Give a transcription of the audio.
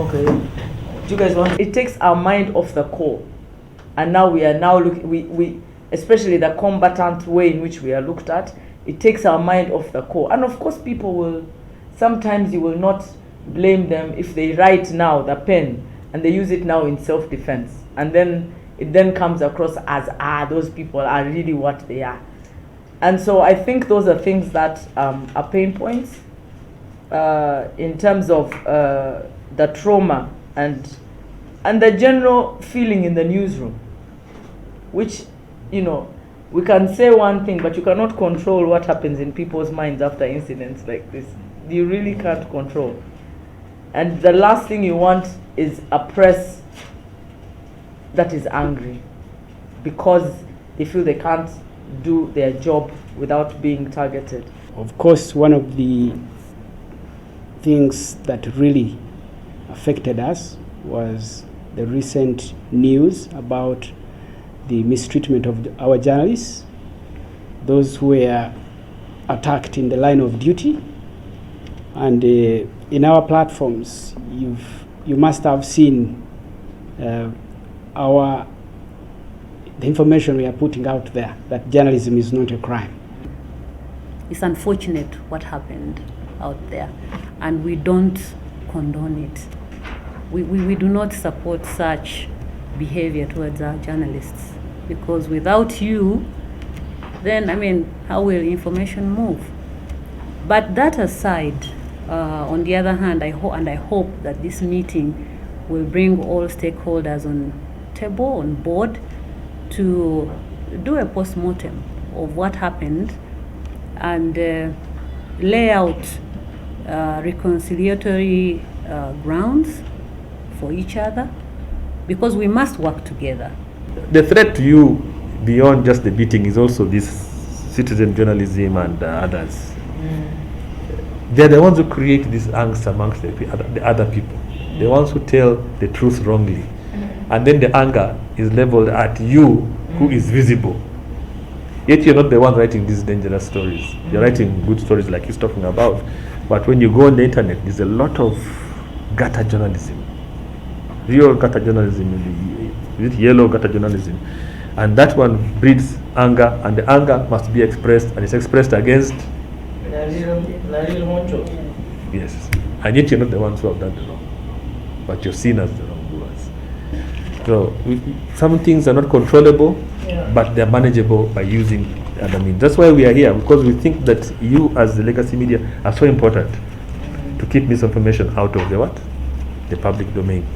Okay. Do you guys want? It takes our mind off the core, and now we are looking. We especially the combatant way in which we are looked at. It takes our mind off the core, and of course, people will. Sometimes you will not blame them if they write now the pen and they use it now in self-defense, and then it then comes across as those people are really what they are. And so I think those are things that are pain points in terms of the trauma and the general feeling in the newsroom, which, you know, we can say one thing, but you cannot control what happens in people's minds after incidents like this. You really can't control. And the last thing you want is a press that is angry because they feel they can't do their job without being targeted. Of course, one of the things that really affected us was the recent news about the mistreatment of our journalists, those who were attacked in the line of duty. And in our platforms, you must have seen the information we are putting out there, that journalism is not a crime. It's unfortunate what happened out there, and we don't condone it. We do not support such behavior towards our journalists, because without you, then, I mean, how will information move? But that aside, on the other hand, I hope that this meeting will bring all stakeholders on board to do a post-mortem of what happened and lay out reconciliatory grounds for each other, because we must work together. The threat to you beyond just the beating is also this citizen journalism and others. They're the ones who create this angst amongst the other people, the ones who tell the truth wrongly. And then the anger is leveled at you, who is visible. Yet you're not the one writing these dangerous stories. You're writing good stories like he's talking about. But when you go on the internet, there's a lot of gutter journalism. Real gutter journalism, yellow gutter journalism. And that one breeds anger, and the anger must be expressed, and it's expressed against. Yes. And yet you're not the ones who have done the wrong, but you're seen as the wrongdoers. So some things are not controllable, but they're manageable by using other means. That's why we are here, because we think that you as the legacy media are so important to keep misinformation out of the public domain.